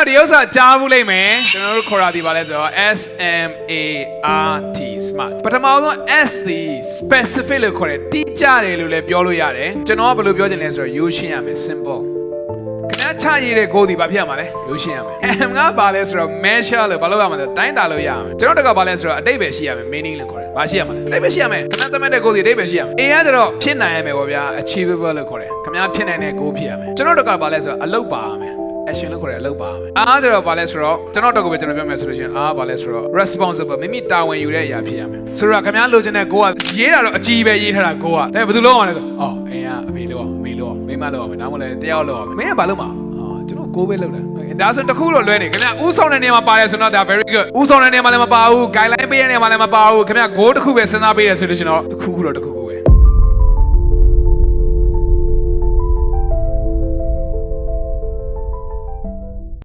တော်ဒီဥစ္စာကြားဘူးလိမ့်မယ်ကျွန်တော်တို့ခေါ်ရသည်ပါလဲဆိုတော့ SMART smart ပထမဆုံး S သည် specific လို့ခေါ်တယ်တိကျတယ်လို့လည်းပြောလို့ရတယ်ကျွန်တော်ကဘယ်လိုပြောချင်လဲဆိုတော့ရိုးရှင်းရမယ် simple ခင်ဗျားချရည်တဲ့ကိုယ်ဒီဘာဖြစ်ရမှာလဲရိုးရှင်းရမယ် M ကဘာလဲဆိုတော့ measure လို့ဘာလို့ရမှာလဲတိုင်းတာလို့ရမယ်ကျွန်တော်တကဘာလဲဆိုတော့အတိတ်ပဲရှိရမယ် meaning လို့ခေါ်တယ်ဘာရှိရမှာလဲအတိတ်ပဲရှိရမယ်ခင်ဗျားသတ်မှတ်တဲ့ကိုယ်ဒီအတိတ်ပဲရှိရမယ် A ကကျတော့ဖြစ်နိုင်ရမယ်ပေါ့ဗျာ achievable လို့ခေါ်တယ်ခင်ဗျားဖြစ်နိုင်တဲ့ကိုယ်ဖြစ်ရမယ်ကျွန်တော်တကဘာလဲဆိုတော့အလုပ်ပါရမယ်action လို့ခေါ်တယ်အလုပ်ပါမယ်အားကျတော့ဘာလဲဆိုတော့ကျွန်တော်တော့ကိုပဲကျွန်တော်ပြောမယ်ဆိုလို့ရှိရင်အားဘာလဲဆိုတော့ responsible မိမိတာဝန်ယူတဲ့အရာဖြစ်ရမယ်ဆိုတော့ခင်ဗျားလိုချင်တဲ့ကိုကရေးတာတော့အကြီးပဲရေးထားတာကိုကဒါပေမဲ့ဘယ်သူလုပ်အောင်လဲဆိုအော်အိမ်ကအမေလုပ်အောင်အမေလုပ်အောင်မိမလုပ်အောင်ဒါမှမဟုတ်လဲတယောက်လုပ်အောင်မင်းကဘာလုပ်မှာကျွန်တော်ကိုပဲလုပ်တာဒါဆိုတခုတော့လွဲနေခင်ဗျာဥဆောင်တဲ့နေရာမှာပါတယ်ဆိုတော့ဒါ very good ဥဆောင်တဲ့နေရာမှာလည်းမပါဘူး guideline ပေးတဲ့နေရာမှာလည်းမပါဘူးခင်ဗျာ goal တစ်ခုပဲစဉ်းစားပေးတယ်ဆိုလို့ရှိရင်တော့တခုခုတော့တခုခု